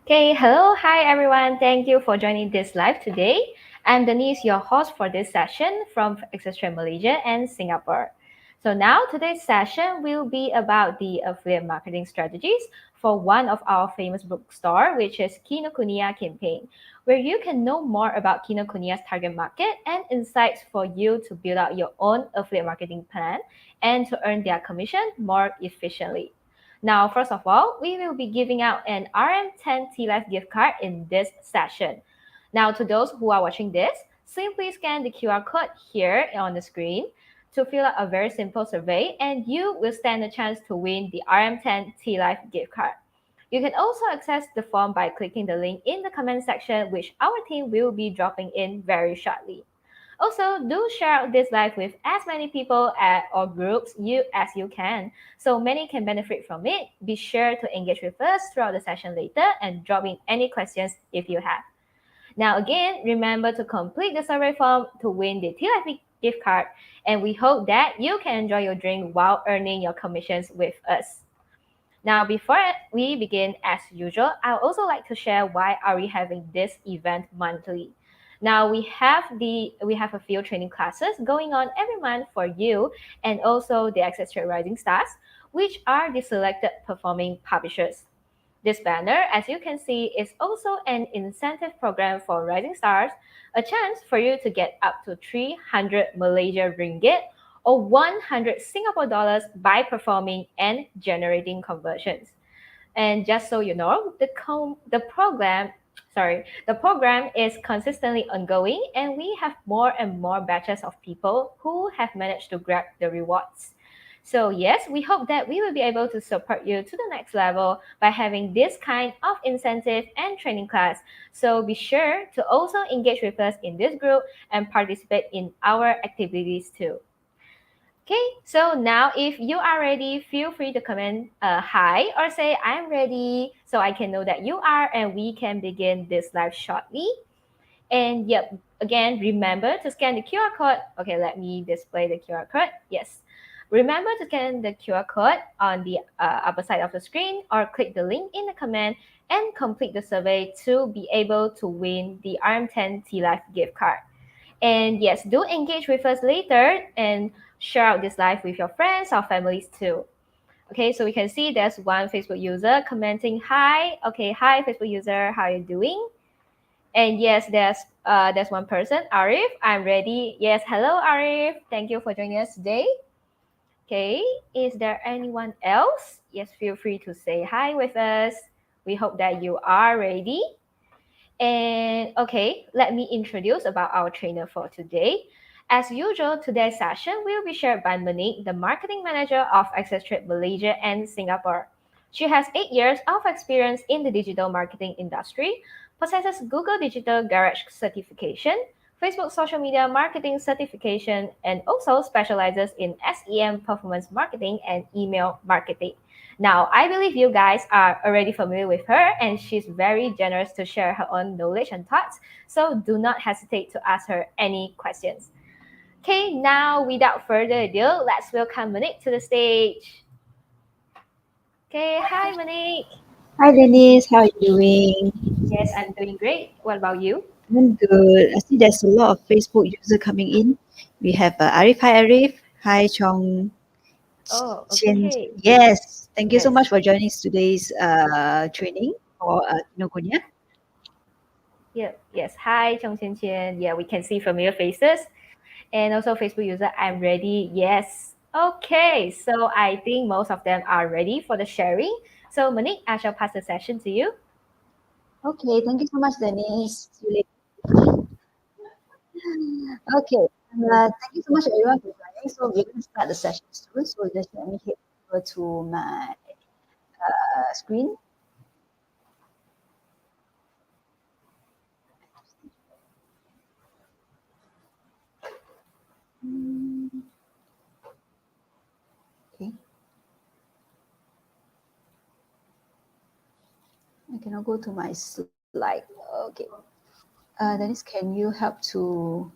Okay, hello, hi everyone. Thank you for joining this live today. I'm Denise, your host for this session from ACCESSTRADE Malaysia and Singapore. So now today's session will be about the affiliate marketing strategies for one of our famous bookstore, which is Kinokuniya campaign, where you can know more about Kinokuniya's target market and insights for you to build out your own affiliate marketing plan and to earn their commission more efficiently. Now, first of all, we will be giving out an RM10 Tealive Gift Card in this session. Now, to those who are watching this, simply scan the QR code here on the screen to fill out a very simple survey, and you will stand a chance to win the RM10 Tealive Gift Card. You can also access the form by clicking the link in the comment section, which our team will be dropping in very shortly. Also, do share out this live with as many people or groups as you can, so many can benefit from it. Be sure to engage with us throughout the session later and drop in any questions if you have. Now, again, remember to complete the survey form to win the TLIF gift card, and we hope that you can enjoy your drink while earning your commissions with us. Now, before we begin, as usual, I would also like to share why are we having this event monthly. Now we have a few training classes going on every month for you and also the ACCESSTRADE Rising Stars, which are the selected performing publishers. This banner, as you can see, is also an incentive program for rising stars, a chance for you to get up to 300 Malaysia ringgit or 100 Singapore dollars by performing and generating conversions. And just so you know, the program is consistently ongoing, and we have more and more batches of people who have managed to grab the rewards. So yes, we hope that we will be able to support you to the next level by having this kind of incentive and training class. So be sure to also engage with us in this group and participate in our activities too. Okay, so now if you are ready, feel free to comment hi or say I'm ready so I can know that you are and we can begin this live shortly. And yep, again, remember to scan the QR code. Okay, let me display the QR code. Yes. Remember to scan the QR code on the upper side of the screen or click the link in the comment and complete the survey to be able to win the RM10 T Life gift card. And yes, do engage with us later and share out this live with your friends or families too. Okay, so we can see there's one Facebook user commenting hi. Okay, hi Facebook user, how are you doing? And yes, there's one person, Arif. I'm ready. Yes, hello Arif. Thank you for joining us today. Okay, is there anyone else? Yes, feel free to say hi with us. We hope that you are ready. And okay, let me introduce about our trainer for today. As usual, today's session will be shared by Monique, the marketing manager of ACCESSTRADE Malaysia and Singapore. She has 8 years of experience in the digital marketing industry, possesses Google Digital Garage certification, Facebook social media marketing certification, and also specializes in SEM performance marketing and email marketing. Now, I believe you guys are already familiar with her, and she's very generous to share her own knowledge and thoughts. So do not hesitate to ask her any questions. Okay, now without further ado, let's welcome Monique to the stage. Okay, hi Monique. Hi Denise, how are you doing? Yes, I'm doing great. What about you? I'm good. I see there's a lot of Facebook user coming in. We have Arif. Hi Arif. Hi Chong Oh, Chen. okay. Yes, thank you so Yes. much for joining today's training for Kinokuniya. Yeah, yes. Hi, Chong Chen Chen. Yeah, we can see familiar faces. And also Facebook user, I'm ready. Yes. Okay, so I think most of them are ready for the sharing. So Monique, I shall pass the session to you. Okay, thank you so much, Denise. See you later. Okay, thank you so much everyone for joining. So we're going to start the session soon. So just let me head over to my screen. Mm, Okay. I cannot go to my slide. Okay. Dennis, can you help to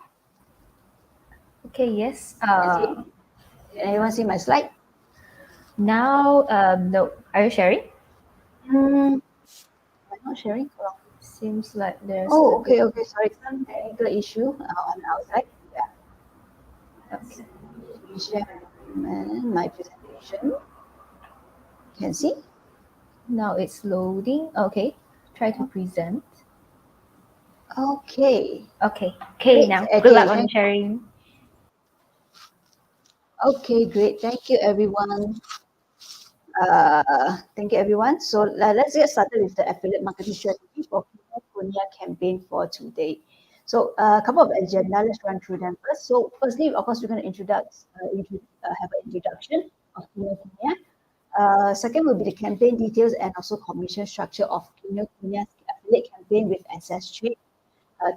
Okay, yes. see? Anyone see my slide? Now, no. Are you sharing? Mm, not sharing for long. Seems like there's Oh, a bit. okay. Sorry, some technical issue on our side. Yeah. Okay. We share my presentation. Can see? Now it's loading. Okay. Try to present. Okay. Okay. Great. Now. Good Okay. luck on sharing. Okay, great. Thank you, everyone. Thank you, everyone. So let's get started with the affiliate marketing strategy for Kinokuniya campaign for today. So a couple of agenda, let's run through them first. So firstly, of course, we're going to have an introduction of Kinokuniya. Second will be the campaign details and also commission structure of Kinokuniya's affiliate campaign with ACCESSTRADE.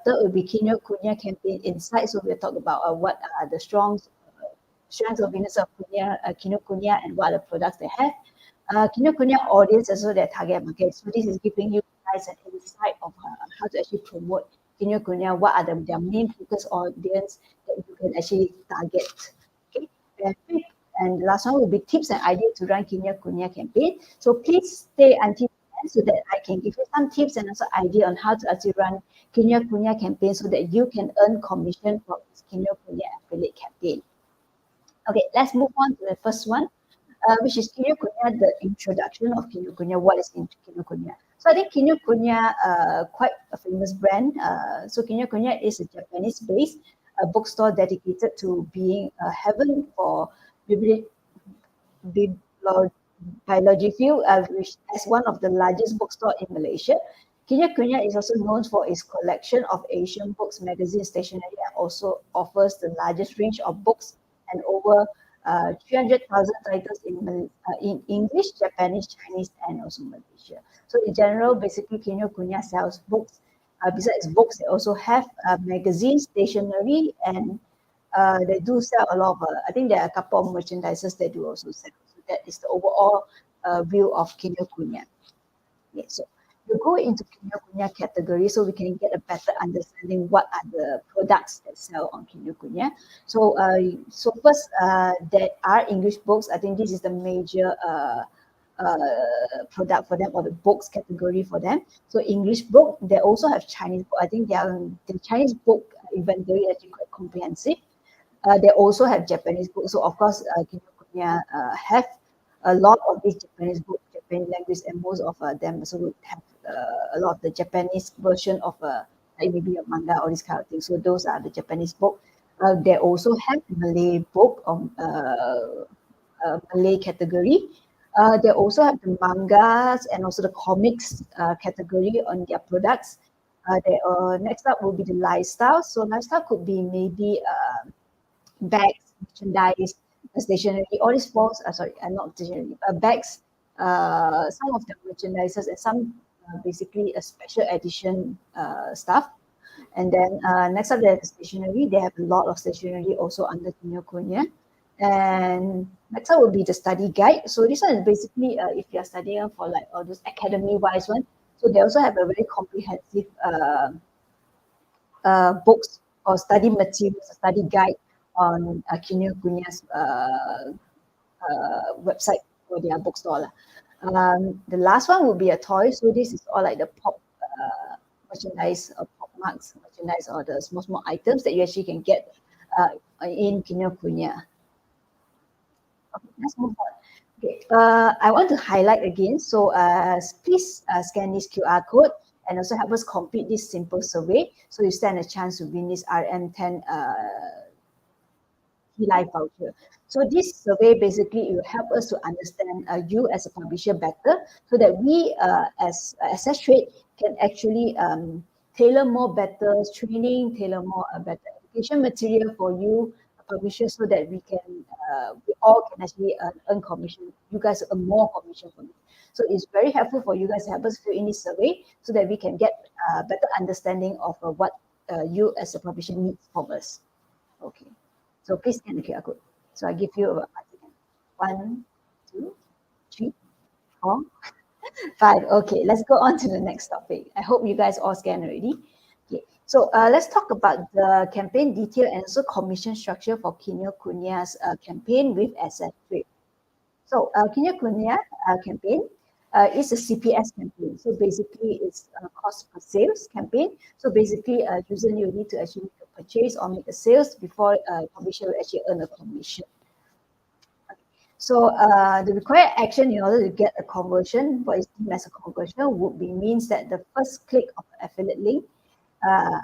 Third will be Kinokuniya campaign insights. So we'll talk about what are the strengths of weakness of Kinokuniya and what are the products they have. Kinokuniya audience also their target market. So this is giving you guys an insight of how to actually promote Kinokuniya. What are their main focus audience that you can actually target. Okay. And fifth and the last one will be tips and ideas to run Kinokuniya campaign. So please stay until the end so that I can give you some tips and also idea on how to actually run Kinokuniya campaign so that you can earn commission from this Kinokuniya affiliate campaign. Okay, let's move on to the first one, which is Kinokuniya, the introduction of Kinokuniya. What is Kinokuniya? So I think Kinokuniya, quite a famous brand. So Kinokuniya is a Japanese-based bookstore dedicated to being a heaven for bibliophile, which is one of the largest bookstore in Malaysia. Kinokuniya is also known for its collection of Asian books, magazines, stationery, and also offers the largest range of books and over 300,000 titles in English, Japanese, Chinese, and also Malaysia. So in general, basically Kinokuniya sells books. Besides books, they also have magazines, stationery, and they do sell a lot of, I think there are a couple of merchandises they do also sell. So that is the overall view of Kinokuniya. Okay, so we go into Kinokuniya category so we can get a better understanding what are the products that sell on Kinokuniya. So first, there are English books. I think this is the major product for them, or the books category for them. So English book, they also have Chinese book. I think the Chinese book inventory is actually quite comprehensive. They also have Japanese books. So of course, Kinokuniya have a lot of these Japanese books, Japanese language, and most of them also would have a lot of the Japanese version of like maybe a manga or this kind of thing. So those are the Japanese book. They also have Malay book on Malay category. They also have the mangas and also the comics category on their products. Next up will be the lifestyle. So lifestyle could be maybe bags, merchandise, stationery, all these falls, not stationery, bags, some of the merchandises and some basically a special edition stuff. And then next up, there's stationery. They have a lot of stationery also under Kinokuniya. And next up will be the study guide. So this one is basically if you're studying for like all those academy-wise one. So they also have a very comprehensive books or study materials, study guide on Kinokuniya's website for their bookstore. The last one will be a toy. So this is all like the pop merchandise or pop marks merchandise or the small items that you actually can get in Kinokuniya. Okay, let's move on. Okay, I want to highlight again. So please scan this QR code and also help us complete this simple survey. So you stand a chance to win this RM10 Tealive voucher. So this survey basically it will help us to understand you as a publisher better, so that we as ACCESSTRADE can actually tailor more better training, tailor more better education material for you, publisher, so that we all can actually earn commission. You guys earn more commission from it. So it's very helpful for you guys to help us fill in this survey so that we can get better understanding of what you as a publisher needs from us. Okay. So please scan the QR code. So I give you about 5 seconds. 1, 2, 3, 4, 5. Okay, let's go on to the next topic. I hope you guys all scan already. Okay, so let's talk about the campaign detail and also commission structure for Kinokuniya's campaign with ACCESSTRADE. So Kinokuniya campaign, is a CPS campaign. So basically, it's a cost per sales campaign. So basically, user you need to actually make a purchase or make a sales before publisher will actually earn a commission. So the required action in order to get a conversion, what is deemed as a conversion, would be means that the first click of the affiliate link,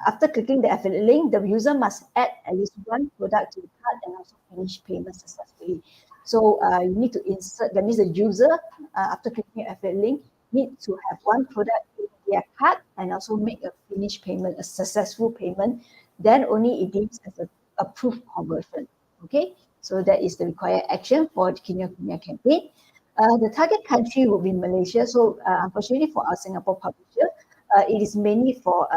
after clicking the affiliate link, the user must add at least one product to the cart and also finish payment successfully. So you need to insert, that means the user, after clicking the affiliate link, need to have one product in their cart and also make a finish payment, a successful payment. Then only it deems as a approved conversion. Okay, so that is the required action for the Kinokuniya campaign. The target country will be Malaysia. So unfortunately for our Singapore publisher, it is mainly for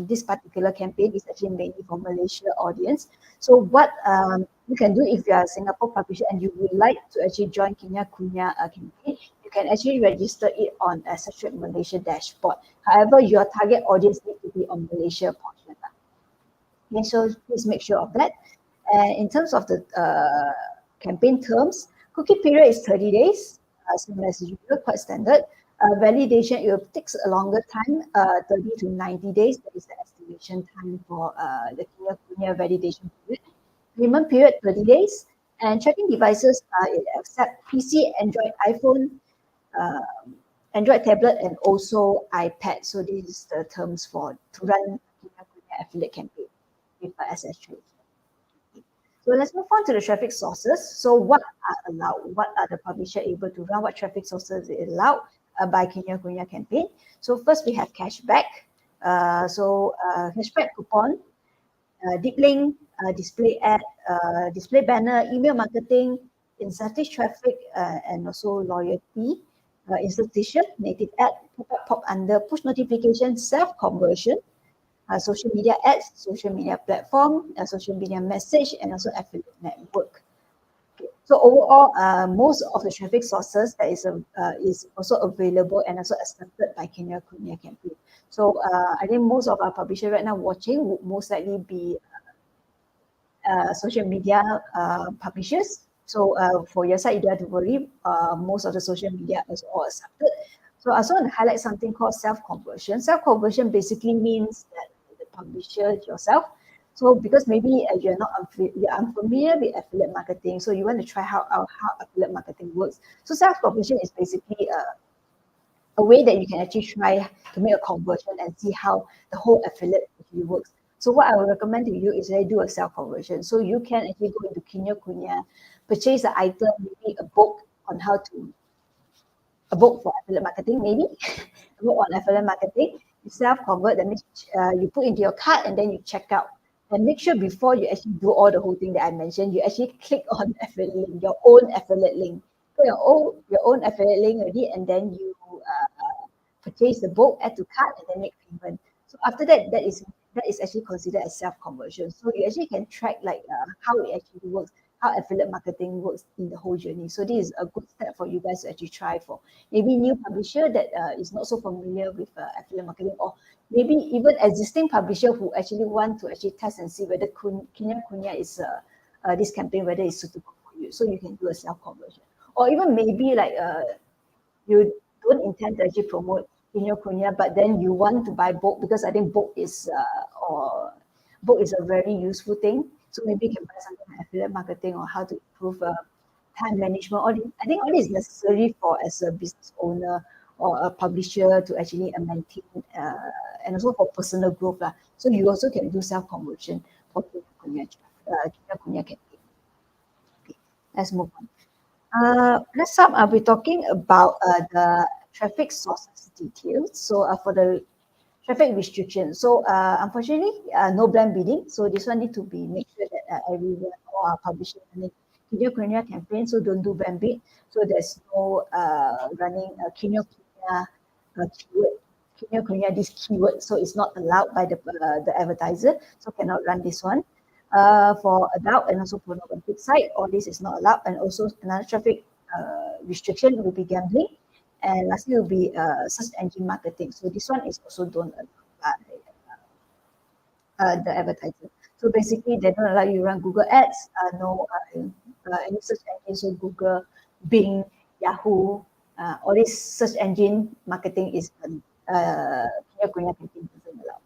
this particular campaign is actually mainly for Malaysia audience. So what you can do if you are a Singapore publisher and you would like to actually join Kinokuniya campaign, you can actually register it on ACCESSTRADE Malaysia dashboard. However, your target audience need to be on Malaysia portion. Okay, so please make sure of that. And in terms of the campaign terms, cookie period is 30 days, same as usual, quite standard. Validation, it takes a longer time, 30 to 90 days. That is the estimation time for the Kinokuniya validation period. Payment period, 30 days. And tracking devices, it accept PC, Android, iPhone, Android tablet, and also iPad. So this is the terms for to run Kinokuniya affiliate campaign with ACCESSTRADE. So let's move on to the traffic sources. So what are allowed? What are the publisher able to run? What traffic sources is allowed by Kinokuniya campaign? So first we have cashback. Cashback coupon, deep link, display ad, display banner, email marketing, incentive traffic, and also loyalty, institution, native ad, pop under push notification, self conversion, social media ads, social media platform, social media message, and also affiliate network. Okay. So overall, most of the traffic sources that is also available and also accepted by Kinokuniya campaign. So I think most of our publishers right now watching would most likely be social media publishers. So for your side, you don't have to worry. Most of the social media is all accepted. So I also want to highlight something called self-conversion. Self-conversion basically means that the publisher yourself. So because maybe you're unfamiliar with affiliate marketing, so you want to try how affiliate marketing works. So self-conversion is basically a way that you can actually try to make a conversion and see how the whole affiliate actually works. So what I would recommend to you is that you do a self-conversion. So you can actually go into Kinokuniya, purchase the item, maybe a book on how to, a book for affiliate marketing, maybe, a book on affiliate marketing. You self-convert, that means you put into your cart and then you check out. And make sure before you actually do all the whole thing that I mentioned, you actually click on affiliate link, your own affiliate link. Put your own affiliate link already, and then you purchase the book, add to cart, and then make payment. So after that, that is actually considered as self-conversion. So you actually can track like how it actually works, how affiliate marketing works in the whole journey. So this is a good step for you guys to actually try for maybe new publisher that is not so familiar with affiliate marketing, or maybe even existing publisher who actually want to actually test and see whether Kinokuniya is this campaign, whether it's suitable for you. So you can do a self-conversion. Or even maybe like you don't intend to actually promote Kinokuniya, but then you want to buy book, because I think book is a very useful thing. So maybe you can buy something like affiliate marketing or how to improve time management. I think all this is necessary for as a business owner or a publisher to actually maintain and also for personal growth. So you also can do self-conversion for Kinokuniya campaign. Okay, let's move on. Next up, I'll be talking about the traffic sources details. So for the traffic restriction, so unfortunately, no blind bidding. So this one need to be make sure that everyone or our publishers running Kinokuniya campaign, so don't do blind bid. So there's no running Kinokuniya keyword. Kinokuniya this keyword, so it's not allowed by the advertiser. So cannot run this one. For adult and also pornographic site, all this is not allowed. And also another traffic restriction will be gambling, and lastly will be search engine marketing. So this one is also don't allow the advertiser. So basically, they don't allow you to run Google Ads, no any search engine, so Google, Bing, Yahoo, all this search engine marketing is Kinokuniya campaign doesn't allow.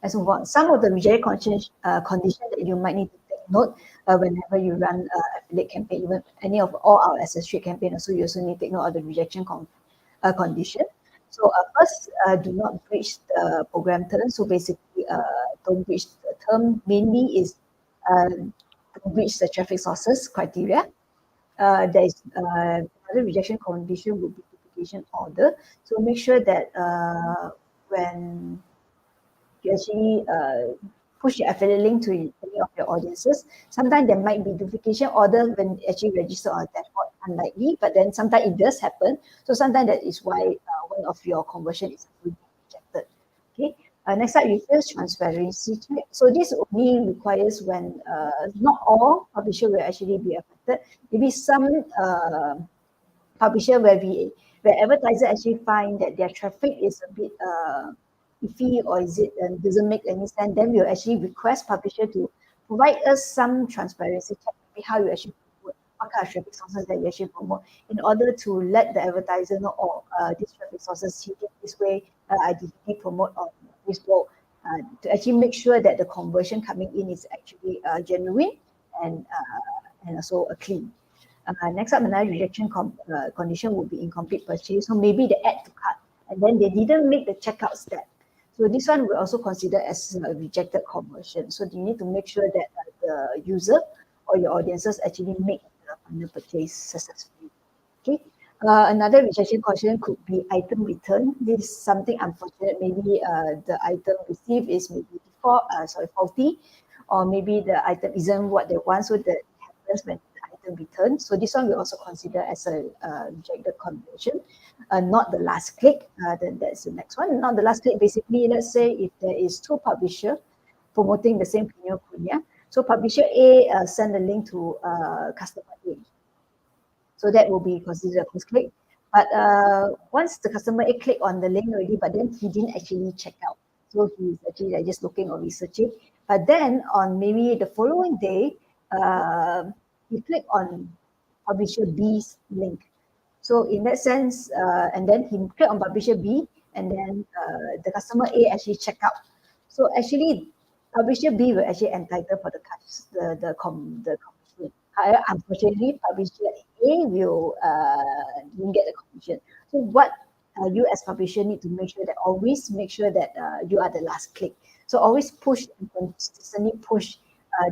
Let's move on. Some of the reject conditions that you might need to take note whenever you run affiliate campaign, even any of all our ACCESSTRADE campaign. Also, you also need to take note of the rejection condition. So first, do not breach the program term. So basically, don't breach the term. Mainly is don't breach the traffic sources criteria. There is another rejection condition would be duplication order. So make sure that when you actually push your affiliate link to any of your audiences, sometimes there might be duplication order when actually register on a dashboard, unlikely, but then sometimes it does happen. So sometimes that is why one of your conversion is rejected. Okay. Next up, you face transparency check. So this only requires when not all publisher will actually be affected. Maybe some publisher where advertiser actually find that their traffic is a bit iffy, or is it doesn't make any sense, then we'll actually request publisher to provide us some transparency check, maybe how you actually promote, what kind of traffic sources that you actually promote, in order to let the advertiser know, these traffic sources hitting this way, I did promote on Facebook, to actually make sure that the conversion coming in is actually genuine and also clean. Next up, another rejection condition would be incomplete purchase. So maybe they add to cart and then they didn't make the checkout step. So this one will also consider as a rejected conversion. So you need to make sure that the user or your audiences actually make the final purchase successfully. Okay. Another rejection condition could be item return. This is something unfortunate. Maybe the item received is maybe faulty, or maybe the item isn't what they want. So that happens when return. So this one we also consider as a rejected conversion, not the last click. Then that's the next one. Not the last click. Basically, let's say if there is two publisher promoting the same Kinokuniya, so publisher A send a link to customer A. So that will be considered a first click. But once the customer A click on the link already, but then he didn't actually check out. So he's actually just looking or researching. But then on maybe the following day, he click on publisher B's link. So in that sense, and then he click on publisher B, and then the customer A actually check out. So actually, publisher B will actually entitled for the commission. However, unfortunately, publisher A will didn't get the commission. So what you as publisher need to always make sure that you are the last click. So always push and consistently push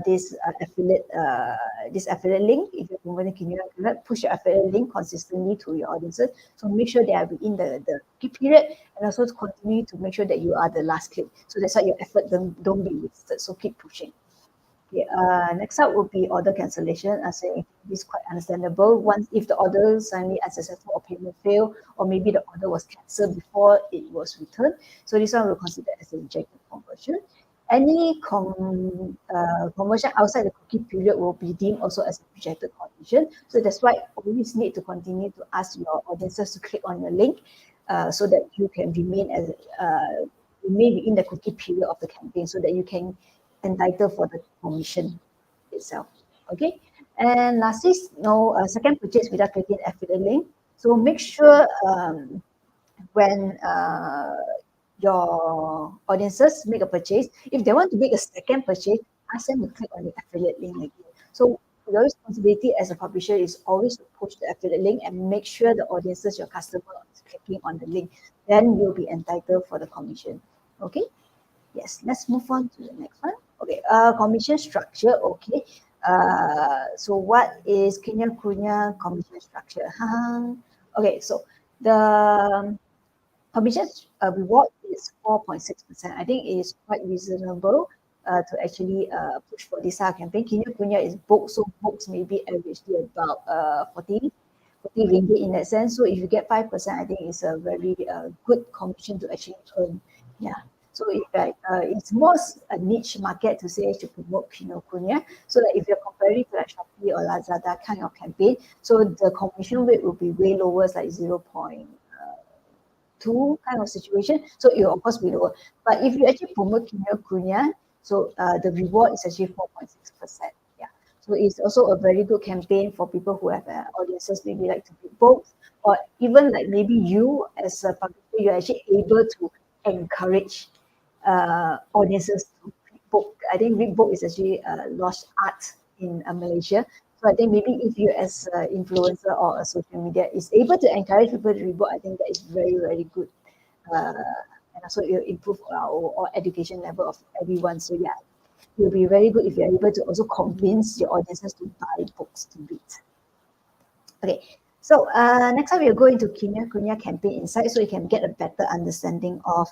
this affiliate link. If you're promoting Kinokuniya, push your affiliate link consistently to your audiences. So make sure they are within the key period, and also to continue to make sure that you are the last click. So that's why your effort don't be wasted. So keep pushing. Okay, next up would be order cancellation. I say this is quite understandable. Once if the order is suddenly unsuccessful or payment fail, or maybe the order was cancelled before it was returned. So this one we'll consider as a rejected conversion. Any conversion outside the cookie period will be deemed also as a rejected conversion. So that's why always need to continue to ask your audiences to click on your link, so that you can remain within the cookie period of the campaign, so that you can entitle for the commission itself. Okay. And lastly, second purchase without clicking affiliate link. So make sure when your audiences make a purchase, if they want to make a second purchase, ask them to click on the affiliate link again. So your responsibility as a publisher is always to push the affiliate link and make sure the audiences, your customer, is clicking on the link. Then you'll be entitled for the commission. Okay. Yes. Let's move on to the next one. Okay. Commission structure. Okay. So what is Kinokuniya commission structure? Okay. So the commission reward is 4.6%. I think it is quite reasonable to actually push for this campaign. Kinokuniya is books, so books maybe averagely about 40 ringgit in that sense. So if you get 5%, I think it's a very good commission to actually earn. Yeah. So it's more a niche market to say to promote Kinokuniya. So that if you're comparing to like Shopee or Lazada kind of campaign, so the commission rate will be way lower, like 0.2 kind of situation. So it will of course be lower. But if you actually promote Kinokuniya, so the reward is actually 4.6%. Yeah. So it's also a very good campaign for people who have audiences maybe like to read books, or even like maybe you as a publisher, you're actually able to encourage audiences to read book. I think read book is actually a lost art in Malaysia. So I think maybe if you as an influencer or a social media is able to encourage people to read book, I think that is very, very good. Uh, and also it will improve our education level of everyone. So yeah, it will be very good if you're able to also convince your audiences to buy books to read. Okay, so next time we'll go into Kinokuniya campaign insight so you can get a better understanding of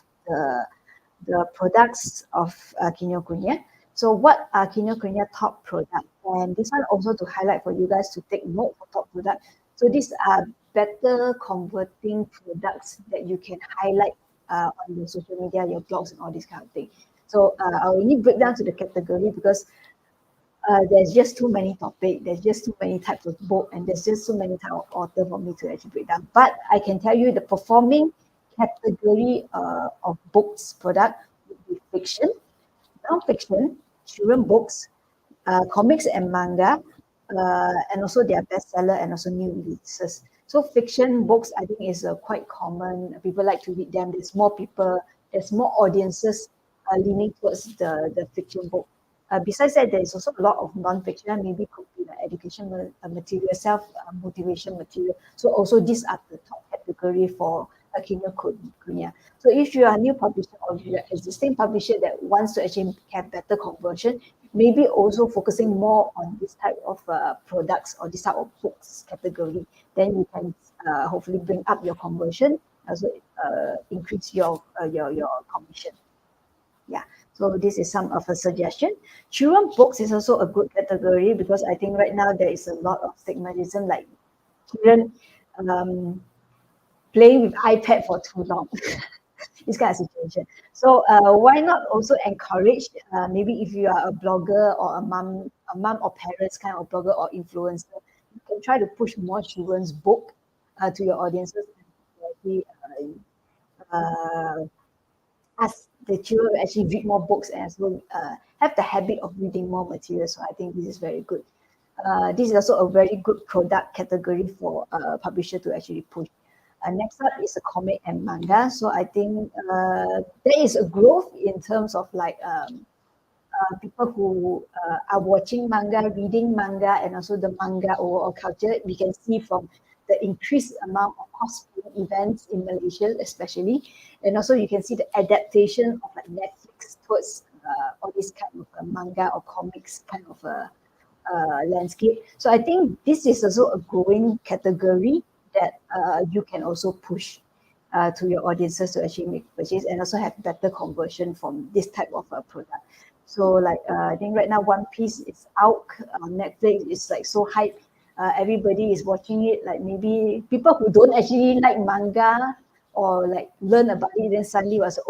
the products of Kinokuniya. So what are Kinokuniya top products? And this one also to highlight for you guys to take note for top product. So these are better converting products that you can highlight on your social media, your blogs and all this kind of thing. So I will need break down to the category because there's just too many topics, there's just too many types of book, and there's just so many types of author for me to actually break down. But I can tell you the performing category of books product would be fiction, non-fiction, children books, comics and manga, and also their bestseller and also new releases. So fiction books, I think, is quite common. People like to read them. There's more people, there's more audiences leaning towards the fiction book. Besides that, there is also a lot of non-fiction, maybe could be like education material, self-motivation material. So also these are the top category for Kinokuniya. So if you are a new publisher or you are existing publisher that wants to actually have better conversion, maybe also focusing more on this type of products or this type of books category, then you can hopefully bring up your conversion, also increase your commission. Yeah, so this is some of a suggestion. Children books is also a good category because I think right now there is a lot of stigmatism, like children playing with iPad for too long. This kind of situation. So why not also encourage maybe if you are a blogger or a mom or parents kind of blogger or influencer, you can try to push more children's book to your audiences and actually ask the children to actually read more books and as well have the habit of reading more material. So I think this is very good. This is also a very good product category for a publisher to actually push. Next up is a comic and manga. So I think there is a growth in terms of like people who are watching manga, reading manga, and also the manga overall culture. We can see from the increased amount of cosplay events in Malaysia, especially, and also you can see the adaptation of like Netflix towards all these kind of manga or comics kind of landscape. So I think this is also a growing category that you can also push to your audiences to actually make purchase and also have better conversion from this type of product. So like I think right now One Piece is out on Netflix. It's like so hype. Everybody is watching it. Like maybe people who don't actually like manga or like learn about it, then suddenly was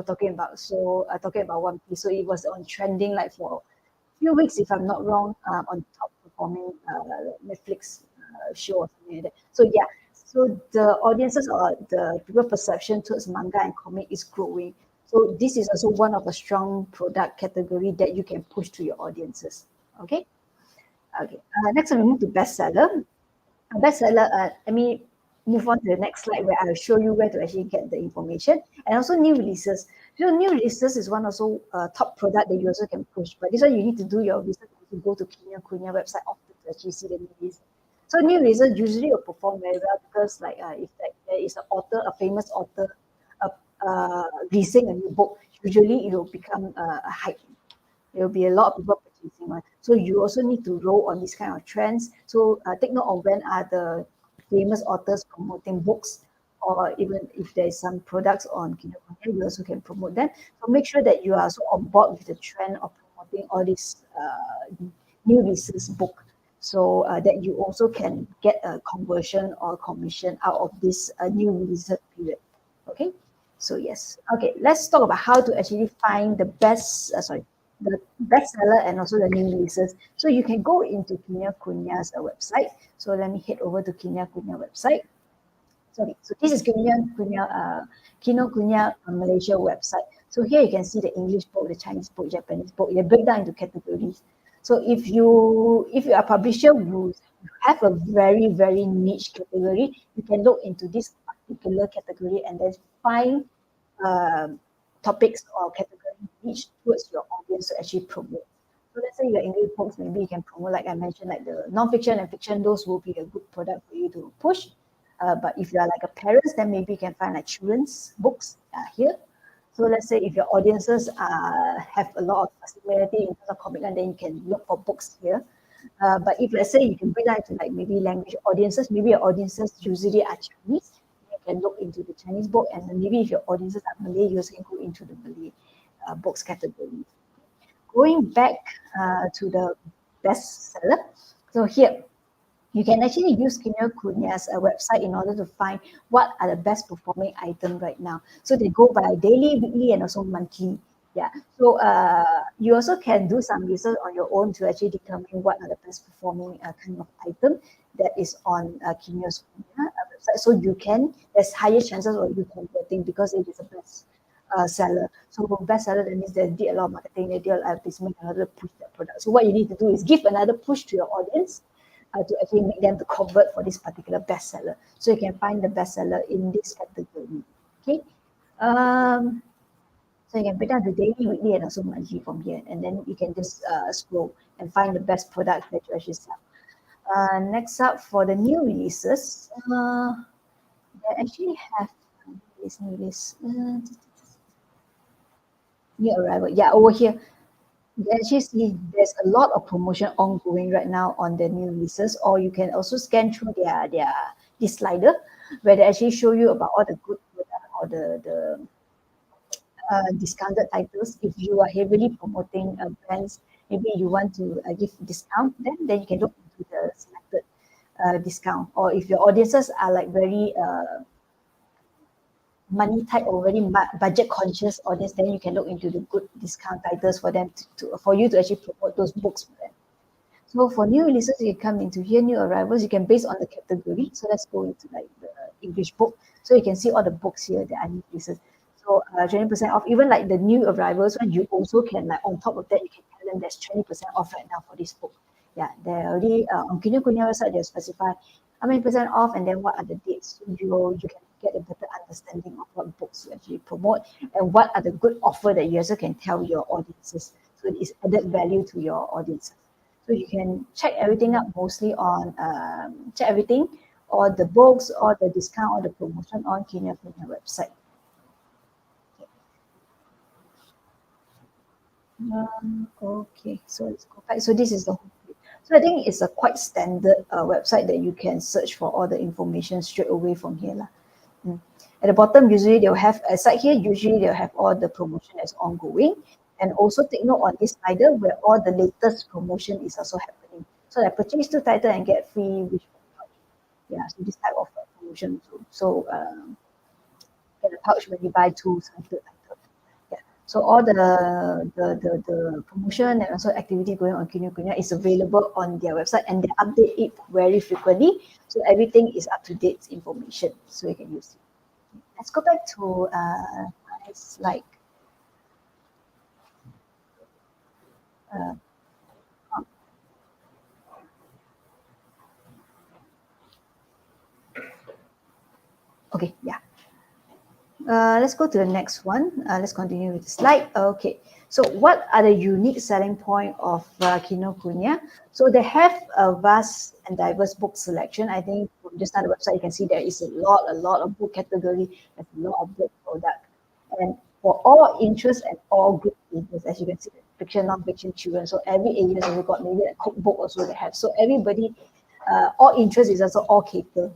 talking about One Piece. So it was on trending like for a few weeks, if I'm not wrong, on top performing Netflix show or something like that. So yeah, so the audiences or the people perception towards manga and comic is growing. So this is also one of a strong product category that you can push to your audiences. Okay. Okay. Next, we move to bestseller. Bestseller. Let me move on to the next slide where I'll show you where to actually get the information and also new releases. So new releases is one also top product that you also can push. But this one you need to do your research to go to Kinokuniya website often to actually see the new release. So new releases usually will perform very well because like if like, there is an author, a famous author, releasing a new book, usually it will become a hype. There will be a lot of people purchasing one. So you also need to roll on these kind of trends. So take note of when are the famous authors promoting books, or even if there is some products on Kinokuniya, you also can promote them. So make sure that you are also on board with the trend of promoting all these new releases book, so that you also can get a conversion or commission out of this new release period. Okay. So yes, okay. Let's talk about how to actually find the the bestseller and also the new releases. So you can go into Kinokuniya's website. So let me head over to Kinokuniya website. Sorry, so this is Kinokuniya Malaysia website. So here you can see the English book, the Chinese book, Japanese book. They break down into categories. So if you are a publisher who have a very, very niche category, you can look into this particular category and then find topics or category niche towards your audience to actually promote. So let's say your English books, maybe you can promote, like I mentioned, like the non-fiction and fiction, those will be a good product for you to push. But if you are like a parent, then maybe you can find like children's books here. So let's say if your audiences have a lot of similarity in terms of commitment, then you can look for books here. But if let's say you can bring that to like maybe language audiences, maybe your audiences usually are Chinese, you can look into the Chinese book, and then maybe if your audiences are Malay, you can go into the Malay books category. Going back to the bestseller, so here you can actually use Kinokuniya's website in order to find what are the best performing items right now. So they go by daily, weekly, and also monthly. Yeah. So you also can do some research on your own to actually determine what are the best performing kind of item that is on Kinokuniya's website. So you can, there's higher chances of you converting because it is a best seller. So best seller, that means they did a lot of marketing, they did a lot of advertisement in order to push that product. So what you need to do is give another push to your audience to actually make them to convert for this particular bestseller. So you can find the bestseller in this category. Okay. So you can break down the daily, weekly, and also monthly from here, and then you can just scroll and find the best product that you actually sell. Next up, for the new releases, they actually have this new release. New arrival. Yeah, over here. You actually see there's a lot of promotion ongoing right now on the new releases, or you can also scan through their this slider where they actually show you about all the good product or the discounted titles. If you are heavily promoting brands, maybe you want to give discount, then you can look into the selected discount. Or if your audiences are like very money type or very budget conscious audience, then you can look into the good discount titles for them for you to actually promote those books for them. So for new releases, you can come into here, new arrivals, you can base on the category. So let's go into like the English book. So you can see all the books here that are new releases. So 20% off, even like the new arrivals one, you also can like on top of that, you can tell them there's 20% off right now for this book. Yeah, they're already on Kinokuniya website, they specify how many percent off and then what are the dates. So you can get a better understanding of what books you actually promote and what are the good offer that you also can tell your audiences. So it's added value to your audiences. So you can check everything up mostly on check everything or the books or the discount or the promotion on Kinokuniya website. Okay, so let's go back. So this is the homepage. So I think it's a quite standard website that you can search for all the information straight away from here lah. At the bottom, usually they'll have a site here. Usually they'll have all the promotion that's ongoing, and also take note on this slider where all the latest promotion is also happening. So like purchase two title and get free wish pouch. Yeah, so this type of promotion. So get a pouch when you buy two title. Yeah. So all the promotion and also activity going on Kinokuniya is available on their website, and they update it very frequently. So everything is up to date information, so you can use it. Let's go back to like okay, yeah. Let's go to the next one. Let's continue with the slide. Okay, so what are the unique selling point of Kinokuniya? So they have a vast and diverse book selection. I think from just on the website, you can see there is a lot of book category, there's a lot of book product. And for all interests and all group ages, as you can see, fiction, non-fiction, children. So every age has got maybe a cookbook also they have. So everybody, all interest is also all catered.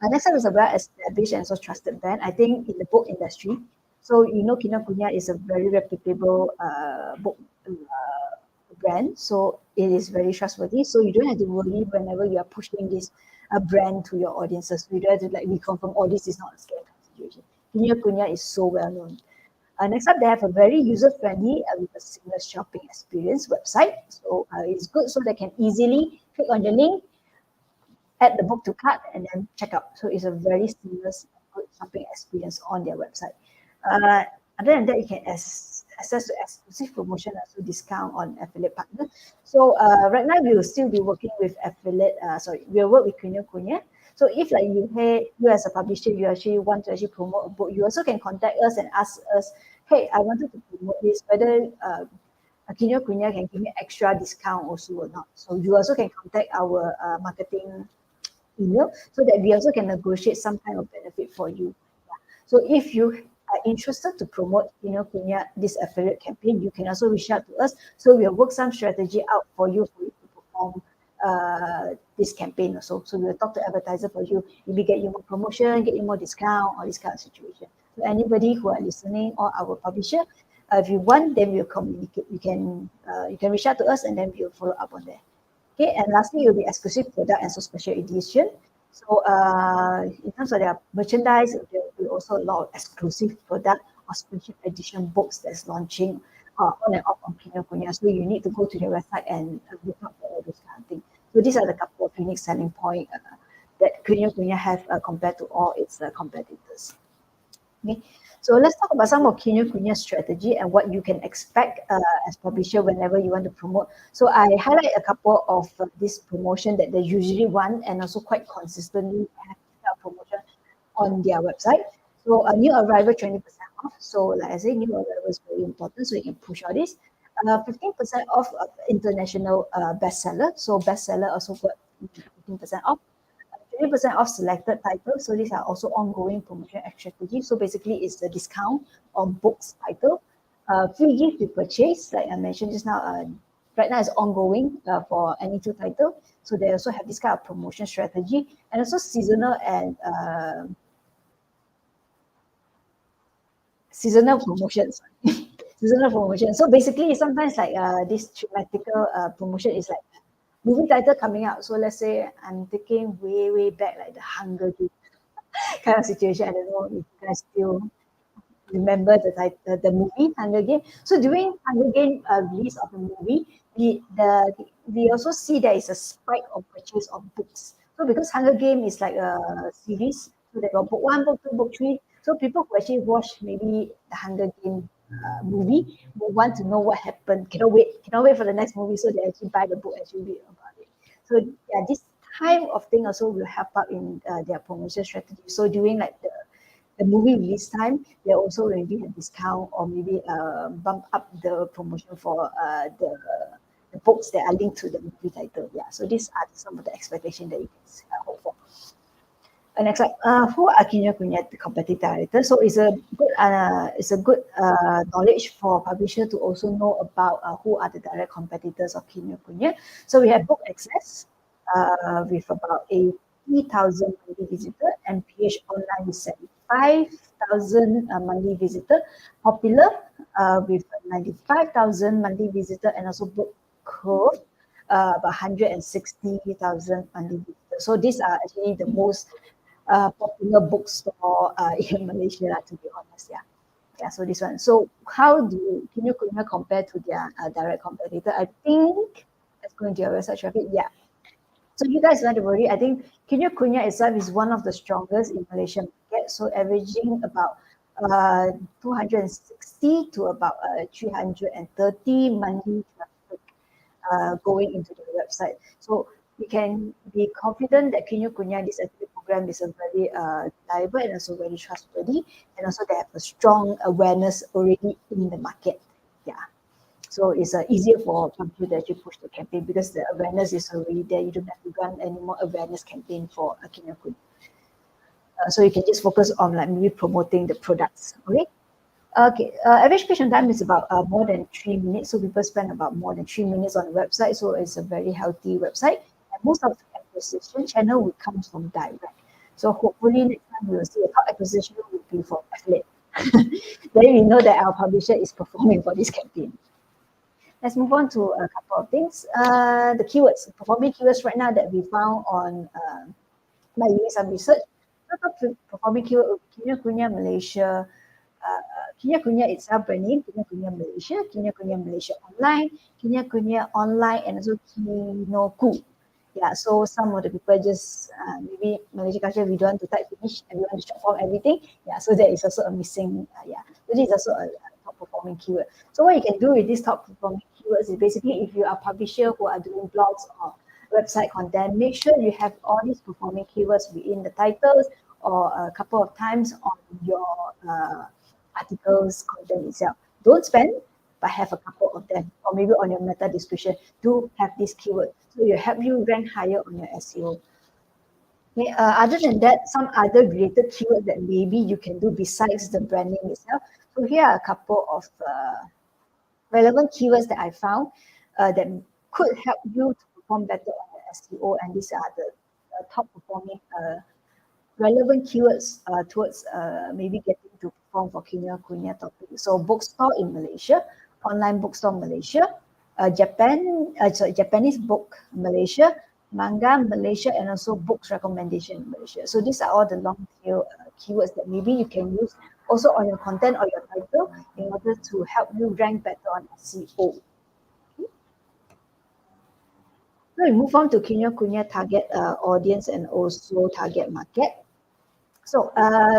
Next up is a well-established and so trusted brand, I think, in the book industry. So you know Kinokuniya is a very reputable book brand, so it is very trustworthy. So you don't have to worry whenever you are pushing this brand to your audiences. You don't have to like reconfirm, oh, this is not a scam situation. Kinokuniya is so well known. Next up, they have a very user-friendly with a seamless shopping experience website. So it's good so they can easily click on the link, add the book to cart, and then check out. So it's a very seamless, good shopping experience on their website. Other than that, you can access to exclusive promotion, also discount on affiliate partners. So right now we will still be working with affiliate. We'll work with Kinokuniya. So if like you as a publisher, you actually want to actually promote a book, you also can contact us and ask us, hey, I wanted to promote this, whether Kinokuniya can give me extra discount also or not. So you also can contact our marketing email so that we also can negotiate some kind of benefit for you. Yeah. So if you are interested to promote Kinokuniya this affiliate campaign, you can also reach out to us. So we'll work some strategy out for you to perform this campaign also. So we'll talk to advertiser for you, maybe get you more promotion, get you more discount, or this kind of situation. So anybody who are listening or our publisher, if you want, then we'll communicate. You can reach out to us and then we'll follow up on there. Okay, and lastly, it will be exclusive product and so special edition. So in terms of their merchandise, there will be also a lot of exclusive product or special edition books that's launching on and off on Kinokuniya. So you need to go to their website and look up for all those kind of things. So these are the couple of unique selling points that Kinokuniya have compared to all its competitors. Okay, so let's talk about some of Kinokuniya's strategy and what you can expect as publisher whenever you want to promote. So I highlight a couple of this promotion that they usually run and also quite consistently have that promotion on their website. So a new arrival 20% off. So like I say, new arrival is very important, so you can push all this. 15% off international bestseller. So bestseller also got 15% off. 20% off selected titles. So these are also ongoing promotion strategy. So basically, it's the discount on books title. Free gift with purchase, like I mentioned just now. Right now, it's ongoing for any two title. So they also have this kind of promotion strategy, and also seasonal and seasonal promotions. Seasonal promotion. So basically, sometimes like this thematical promotion is like movie title coming out. So let's say I'm taking way back like the Hunger Games kind of situation. I don't know if you guys still remember the movie Hunger Games. So during Hunger Games release of the movie, we also see there is a spike of purchase of books. So because Hunger Games is like a series, so they got book one, book two, book three. So people who actually watch maybe the Hunger Games movie will want to know what happened. Cannot wait for the next movie, so they actually buy the book and actually read about it. So yeah, this type of thing also will help out in their promotion strategy. So during like the movie release time, they also maybe have discount or maybe bump up the promotion for the books that are linked to the movie title. Yeah, so these are some of the expectations that you can hope for. Next slide. Who are Kinokuniya competitors? So it's a good knowledge for publisher to also know about who are the direct competitors of Kinokuniya. So we have Book Access with about 80,000 monthly visitor, and PH Online with 75,000 monthly visitor, Popular with 95,000 monthly visitor, and also Book Curve about 160,000 monthly visitor. So these are actually the most popular bookstore in Malaysia, to be honest. Yeah. So this one. So how do Kinokuniya compare to their direct competitor? I think let's go into your website traffic. Yeah. So you guys don't have to worry. I think Kinokuniya itself is one of the strongest in Malaysian market. So averaging about 260 to about 330 monthly traffic going into the website. So we can be confident that Kinokuniya, this affiliate program, is a very reliable and also very trustworthy, and also they have a strong awareness already in the market. Yeah. So it's easier for company to actually push the campaign because the awareness is already there. You don't have to run any more awareness campaign for Kinokuniya. So you can just focus on like maybe promoting the products. Okay, average patient time is about more than 3 minutes. So people spend about more than 3 minutes on the website. So it's a very healthy website. And most of the acquisition channel will come from direct. So hopefully next time we will see a top acquisition will be from affiliate. Then we know that our publisher is performing for this campaign. Let's move on to a couple of things. The keywords, performing keywords right now that we found on by doing some research. Top performing keyword Kinokuniya Malaysia. Kinokuniya itself brand name, Kinokuniya Malaysia, Kinokuniya Malaysia Online, Kinokuniya Online, and also Kinoku. Yeah, so some of the people just maybe Malaysia culture, we don't want to type finish and we want to short form everything. Yeah, so there is also a missing. So this is also a top performing performing keyword. So what you can do with these top performing keywords is basically if you are a publisher who are doing blogs or website content, make sure you have all these performing keywords within the titles or a couple of times on your articles content itself. Don't spend, but have a couple of them, or maybe on your meta description. Do have this keyword, so it help you rank higher on your SEO. Okay, other than that, some other related keywords that maybe you can do besides the branding itself. So here are a couple of relevant keywords that I found that could help you to perform better on your SEO, and these are the top performing relevant keywords towards maybe getting to perform for Kinokuniya topic. So bookstore in Malaysia, online bookstore Malaysia, Japanese book Malaysia, manga Malaysia, and also books recommendation in Malaysia. So these are all the long tail keywords that maybe you can use also on your content or your title in order to help you rank better on SEO. Now we move on to Kinokuniya target audience and also target market. So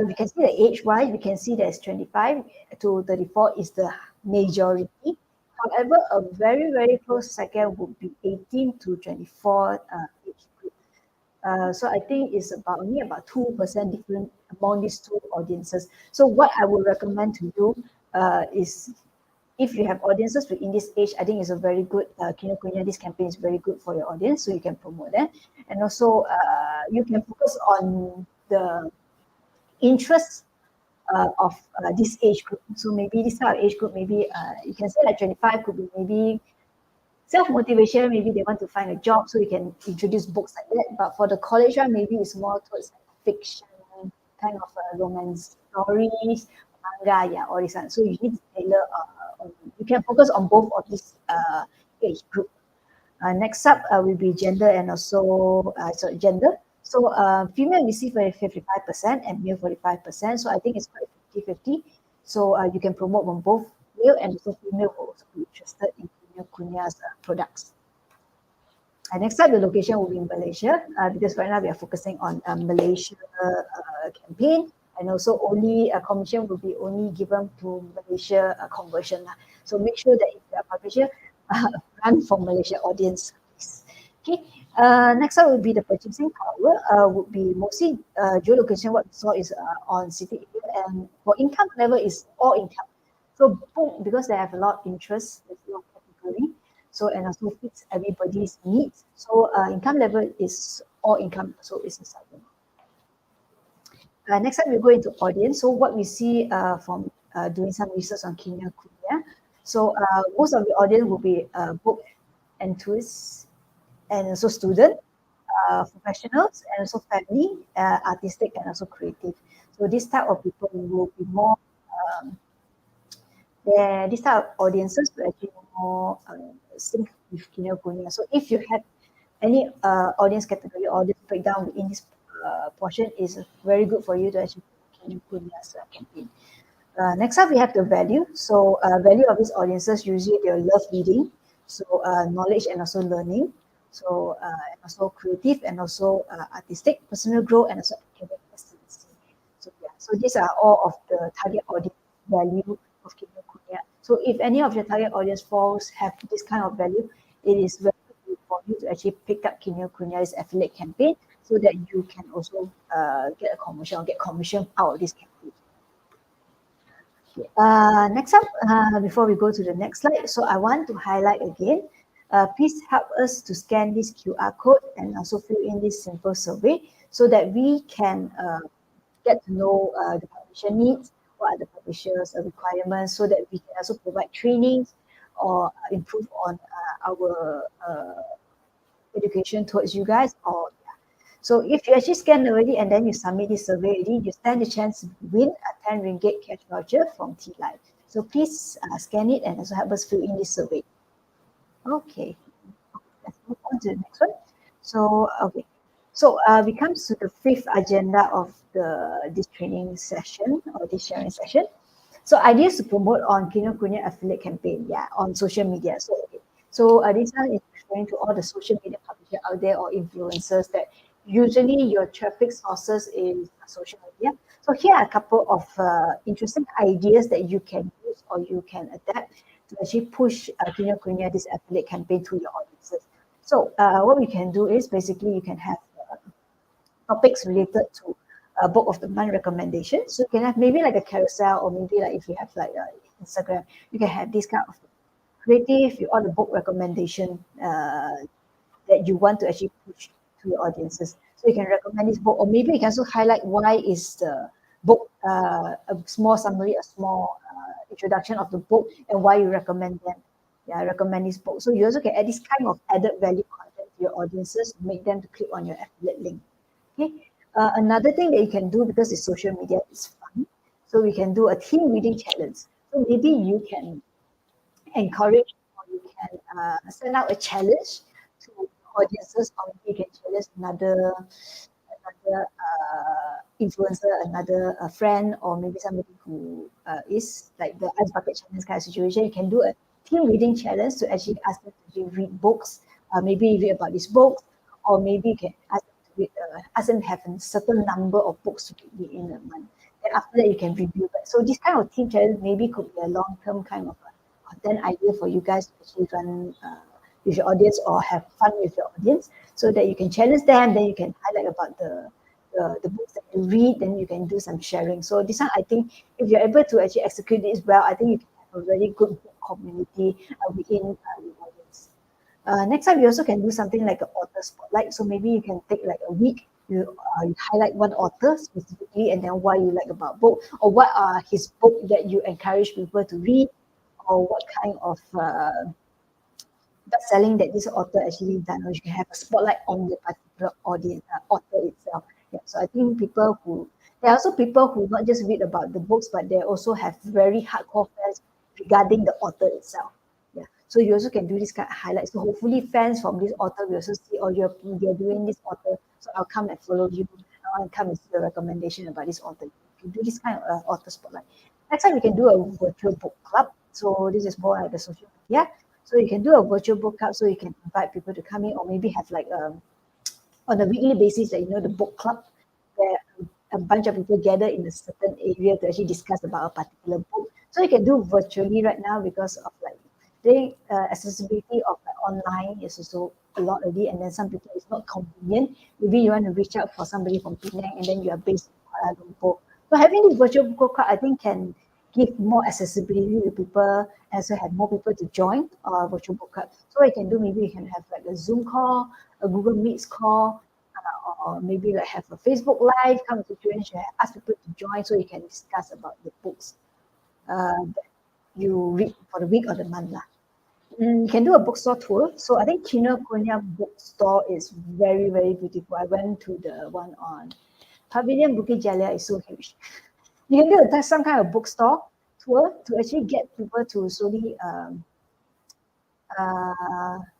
we can see the age-wise, we can see there's 25 to 34 is the majority. However, a very, very close second would be 18 to 24 age group. So I think it's only about 2% different among these two audiences. So what I would recommend to you is if you have audiences within this age, I think it's a very good Kinokuniya. This campaign is very good for your audience, so you can promote them. And also you can focus on the interests of this age group. So maybe this type of age group, maybe you can say like 25 could be maybe self-motivation, maybe they want to find a job, so you can introduce books like that. But for the college one, maybe it's more towards fiction, kind of romance stories, manga, yeah, all this one. So you need to tailor, you can focus on both of these age group. Next up will be gender and also, gender. So female receive 55% and male 45%. So I think it's quite 50-50. So you can promote on both male and also female will also be interested in Kinokuniya's products. Next up, the location will be in Malaysia because right now we are focusing on Malaysia campaign, and also only a commission will be only given to Malaysia conversion. So make sure that if you are publisher, run for Malaysia audience. Okay. Next up will be the purchasing power. Would be mostly geolocation. What we saw is on city area, and for income level is all income. So boom, because they have a lot of interest, there's a lot of category. So and also fits everybody's needs. So income level is all income. So it's a seven. Next up we go into audience. So what we see from doing some research on Kinokuniya. So most of the audience will be book enthusiasts, and also student, professionals, and also family, artistic, and also creative. So this type of people will be more, this type of audiences will actually more sync with Kinokuniya. So if you have any audience category or audience breakdown within this portion, is very good for you to actually Kinokuniya's campaign. Next up, we have the value. So value of these audiences, usually they love reading, so knowledge and also learning. So and also creative and also artistic, personal growth, and also academic excellence. So yeah, so these are all of the target audience value of Kinokuniya. So if any of your target audience have this kind of value, it is very good for you to actually pick up Kinokuniya's affiliate campaign, so that you can also get a commission or get commission out of this campaign. Okay. Next up, before we go to the next slide, so I want to highlight again. Please help us to scan this QR code and also fill in this simple survey so that we can get to know the publisher needs, what are the publisher's requirements, so that we can also provide trainings or improve on our education towards you guys. So if you actually scan already and then you submit this survey already, you stand a chance to win a 10 ringgit cash voucher from Tealive. So please scan it and also help us fill in this survey. Okay, let's move on to the next one. So, okay. So we come to the fifth agenda of this training session or this sharing session. So ideas to promote on Kinokuniya affiliate campaign, on social media. So, this one is referring to all the social media publishers out there or influencers that usually your traffic sources is social media. So here are a couple of interesting ideas that you can use use or you can adapt to actually push Kinokuniya, this affiliate campaign, to your audiences. So what we can do is basically you can have topics related to book of the month recommendation. So you can have maybe like a carousel, or maybe like if you have like Instagram, you can have this kind of creative, you all the book recommendation that you want to actually push to your audiences. So you can recommend this book, or maybe you can also highlight why is the book, a small summary, a small introduction of the book, and why you recommend them. Yeah, recommend this book. So you also can add this kind of added value content to your audiences, make them to click on your affiliate link. Okay. Another thing that you can do, because it's social media, is fun. So we can do a team reading challenge. So maybe you can encourage, or you can send out a challenge to audiences, or maybe you can challenge another influencer, another friend, or maybe somebody who is like the ice bucket challenge kind of situation. You can do a team reading challenge to actually ask them to read books. Maybe read about this book, or maybe you can ask them to read, ask them to have a certain number of books to read in a month. Then after that, you can review that. So this kind of team challenge maybe could be a long-term kind of content idea for you guys to actually run with your audience, or have fun with your audience, so that you can challenge them. Then you can highlight about the books that you read. Then you can do some sharing. So this one, I think, if you're able to actually execute this well, I think you can have a very good book community within your audience. Next time, you also can do something like an author spotlight. So maybe you can take like a week. You highlight one author specifically, and then why you like about book, or what are his book that you encourage people to read, or what kind of best selling that this author actually done, or you can have a spotlight on the particular audience, author itself. Yeah, so I think there are also people who not just read about the books, but they also have very hardcore fans regarding the author itself. Yeah, so you also can do this kind of highlights. So hopefully fans from this author will also see, oh, you're doing this author, so I'll come and follow you. I want to come and see the recommendation about this author. You can do this kind of author spotlight. Next time, we can do a virtual book club. So this is more like the social media. So you can do a virtual book club, so you can invite people to come in, or maybe have like on a weekly basis, that the book club, where a bunch of people gather in a certain area to actually discuss about a particular book. So you can do virtually right now, because of like the accessibility of like online is also a lot already, and then some people it's not convenient. Maybe you want to reach out for somebody from Penang, and then you are based in Kuala Lumpur. So having this virtual book club, I think, can give more accessibility to people, and so have more people to join virtual book club. So you can do, maybe you can have like a Zoom call, a Google Meets call, or maybe like have a Facebook Live kind of situation, ask people to join, so you can discuss about the books that you read for the week or the month. You can do a bookstore tour. So I think Kinokuniya bookstore is very, very beautiful. I went to the one on Pavilion Bukit Jalil. Is so huge. You can do some kind of bookstore tour to actually get people to slowly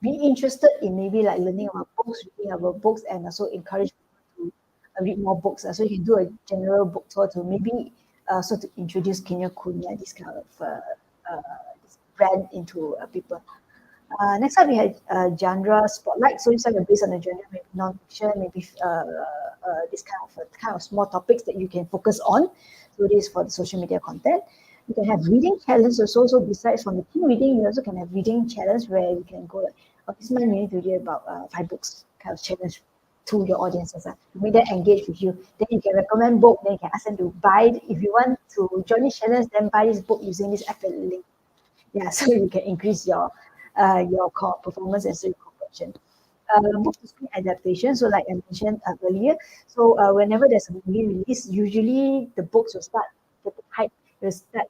be interested in maybe like learning about books, reading about books, and also encourage people to read more books. So you can do a general book tour to maybe so to introduce Kinokuniya, this kind of this brand, into people. Next up, we had genre spotlight. So this one based on the genre, maybe non-fiction, maybe this kind of small topics that you can focus on. So this is for the social media content. You can have reading challenge also. So besides from the team reading, you also can have reading challenge, where you can go like, oh, this month you need to read about 5 books kind of challenge to your audiences. To make them engage with you. Then you can recommend book. Then you can ask them to buy. If you want to join this challenge, then buy this book using this affiliate link. Yeah, so you can increase your performance and so your conversion. Book to screen adaptation. So like I mentioned earlier, so whenever there's a movie release, usually the books will start getting hype, will start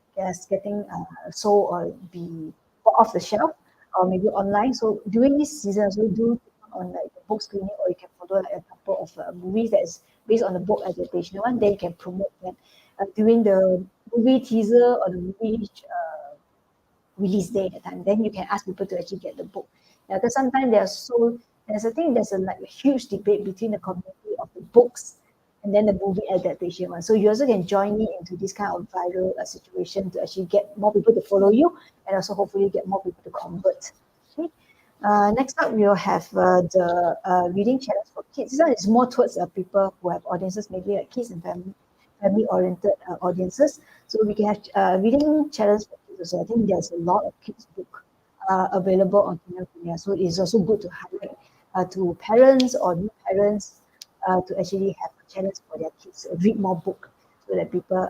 getting sold, or be off the shelf, or maybe online. So during this season, so do on like the book screening, or you can follow like a couple of movies that is based on the book adaptation one. Then you can promote them during the movie teaser or the movie release day at the time. Then you can ask people to actually get the book. Yeah, because sometimes there's a like a huge debate between the community of the books and then the movie adaptation one. So you also can join me into this kind of viral situation to actually get more people to follow you, and also hopefully get more people to convert. Okay. Next up, we'll have the reading challenge for kids. This one is more towards people who have audiences, maybe like kids and family oriented audiences. So we can have reading challenge for kids Also, I think there's a lot of kids book available on Kinokuniya. So it's also good to highlight to parents or new parents to actually have a challenge for their kids read more book, so that people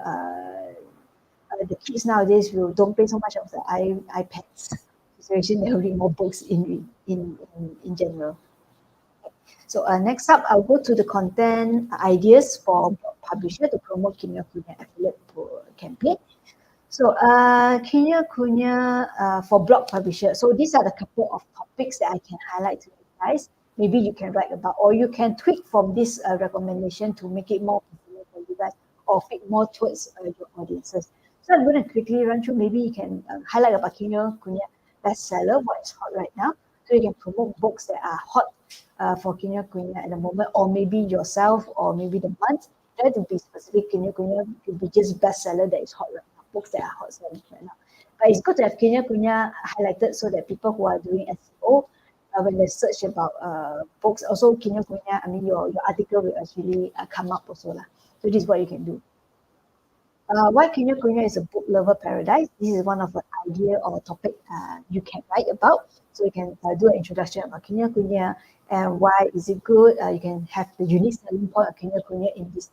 the kids nowadays will don't pay so much of the iPads. So actually they'll read more books in general. So next up, I'll go to the content ideas for publisher to promote Kinokuniya affiliate campaign. So Kinokuniya for blog publisher. So these are the couple of topics that I can highlight to you guys. Maybe you can write about, or you can tweak from this recommendation to make it more popular for you guys, or fit more towards your audiences. So I'm going to quickly run through. Maybe you can highlight about Kinokuniya bestseller, what is hot right now. So you can promote books that are hot for Kinokuniya at the moment, or maybe yourself, or maybe the month. Try to be specific. Kinokuniya could be just bestseller that is hot right now, books that are hot selling right now. But it's good to have Kinokuniya highlighted so that people who are doing SEO, when they search about books, also Kinokuniya, I mean your article will actually come up also lah. So this is what you can do. Why Kinokuniya is a book lover paradise? This is one of the idea or topic you can write about. So you can do an introduction about Kinokuniya and why is it good. You can have the unique selling point of Kinokuniya in this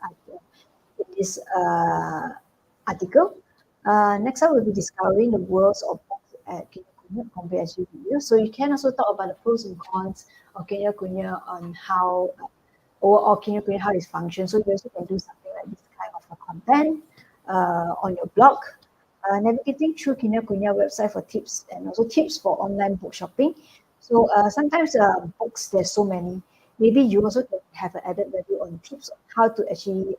article. Next up, we'll be discovering the worlds of books at Kinokuniya comprehensive review. So you can also talk about the pros and cons of Kinokuniya on how overall Kinokuniya how it functions. So you also can do something like this kind of a content on your blog. Navigating through Kinokuniya website for tips and also tips for online book shopping. So sometimes books, there's so many. Maybe you also can have an added value on tips on how to actually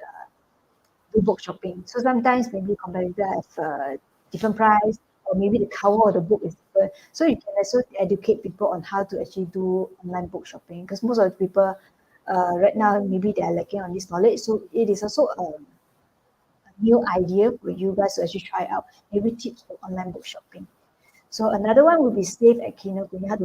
do book shopping. So sometimes maybe competitor have different price, or maybe the cover of the book is different. So you can also educate people on how to actually do online book shopping, because most of the people right now maybe they are lacking on this knowledge. So it is also a new idea for you guys to actually try out, maybe tips for online book shopping. So another one will be save at Kinokuniya,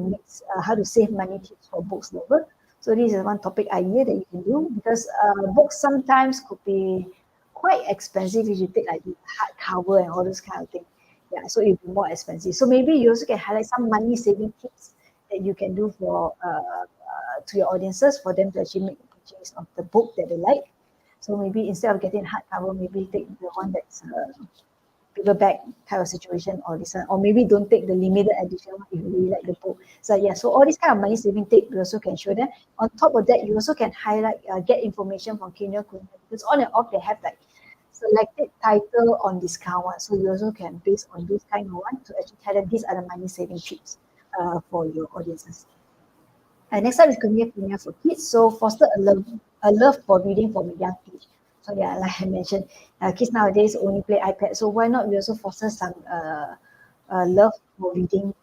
how to save money tips for books lover. So this is one topic idea that you can do, because books sometimes could be quite expensive if you take like the hardcover and all those kind of thing. Yeah, so it'll be more expensive. So maybe you also can highlight some money saving tips that you can do for to your audiences, for them to actually make a purchase of the book that they like. So maybe instead of getting hardcover, maybe take the one that's paperback kind of situation, or this one, or maybe don't take the limited edition one if you really like the book. So yeah, so all these kind of money saving tips you also can show them. On top of that, you also can highlight, get information from Kinokuniya, because on and off they have like selected title on discount one. So you also can base on those kind of one to actually tell them these are the money saving tips for your audiences. Next up is Kinokuniya for kids. So foster a love for reading from a young age. So yeah, like I mentioned, kids nowadays only play iPad. So why not we also foster some love for reading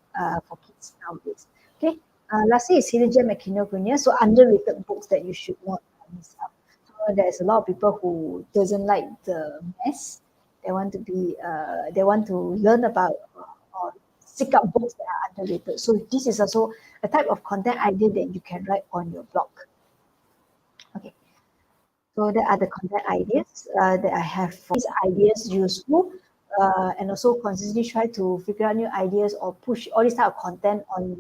for kids nowadays? Okay. Lastly is hidden gem at Kinokuniya. So underrated books that you should not miss out. So there's a lot of people who doesn't like the mess. They want to be they want to learn about or seek out books that are underrated. So this is also a type of content idea that you can write on your blog. Okay. So that are the content ideas that I have for these ideas useful, and also consistently try to figure out new ideas or push all this type of content on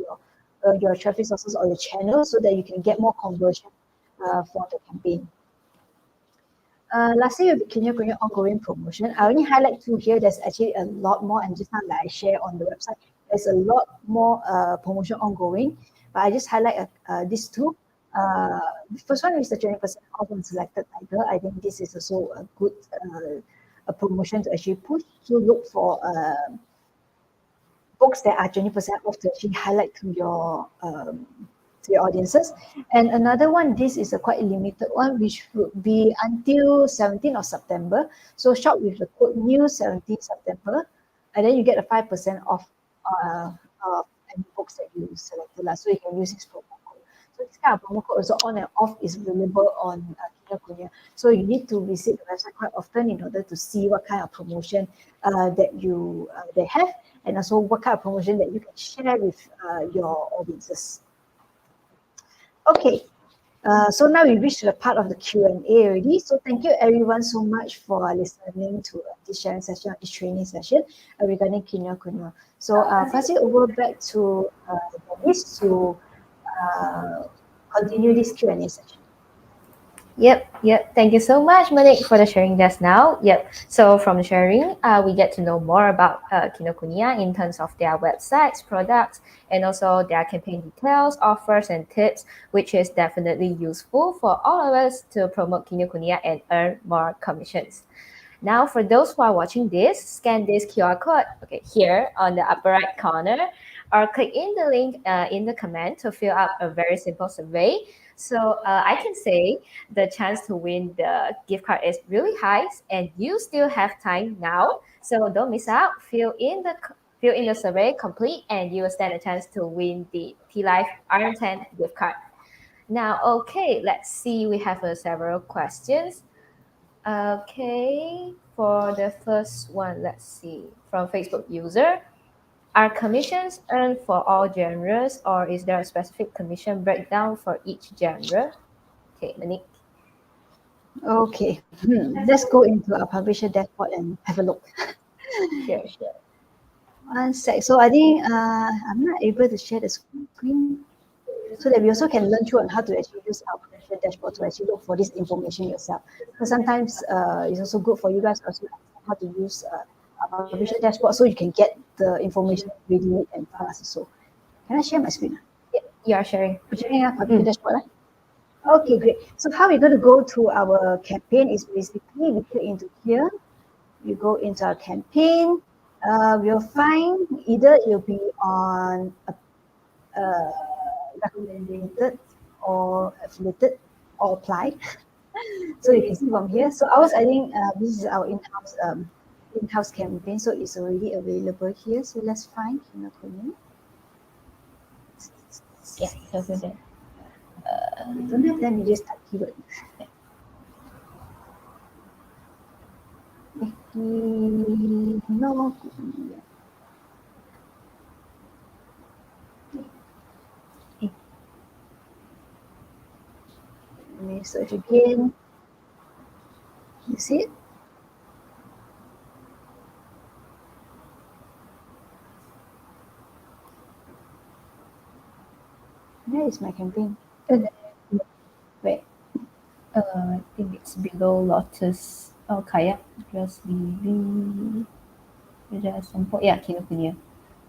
your traffic sources or your channel, so that you can get more conversion for the campaign. Lastly, will be Kinokuniya ongoing promotion. I only highlight two here. There's actually a lot more, and just now that I share on the website, there's a lot more promotion ongoing. But I just highlight these two. The first one is the 20% off on selected title. I think this is also a good a promotion to actually push. To look for books that are 20% off to actually highlight to your audiences. And another one, this is a quite limited one, which would be until 17th of September. So shop with the code new 17th September, and then you get a 5% off of any books that you selected. So you can use this promo code. So this kind of promo code also on and off is available on Kinokuniya. So you need to visit the website quite often in order to see what kind of promotion that they have, and also what kind of promotion that you can share with your audiences. Okay, So now we reached the part of the Q&A already. So thank you everyone so much for listening to this sharing session, this training session regarding Kinokuniya. So pass it over back to Denise to uh, continue this Q&A session. Yep. Thank you so much, Monique, for the sharing just now. Yep. So from the sharing, we get to know more about Kinokuniya in terms of their websites, products, and also their campaign details, offers, and tips, which is definitely useful for all of us to promote Kinokuniya and earn more commissions. Now, for those who are watching this, scan this QR code, here on the upper right corner, or click in the link in the comment to fill out a very simple survey. So I can say the chance to win the gift card is really high, and you still have time now. So don't miss out. Fill in the survey, complete, and you will stand a chance to win the T Life RM10 gift card. Now, let's see. We have several questions. Okay, for the first one, let's see. From Facebook user, are commissions earned for all genres, or is there a specific commission breakdown for each genre? Okay, Monique. Okay, let's go into our publisher dashboard and have a look. Sure. One sec. So I think I'm not able to share the screen so that we also can learn through on how to actually use our publisher dashboard to actually look for this information yourself. Because sometimes it's also good for you guys also how to use our publisher dashboard so you can get the information really and fast. So can I share my screen? Yep, you are sharing. I'm sharing our publisher dashboard. Okay, great. So how we're going to go to our campaign is basically we click into here, we go into our campaign, we'll find either it'll be on recommended or affiliated or applied. So you can see from here. So ours, I think this is our in-house campaign, so it's already available here. So let's find Kinokuniya. Yeah, so good there. Don't have them, you just type keyword. Kinokuniya. Let me search again. You see it? Where is my campaign? Wait. I think it's below Lotus. Oh, Kayak, just BB. Yeah, Kinokuniya.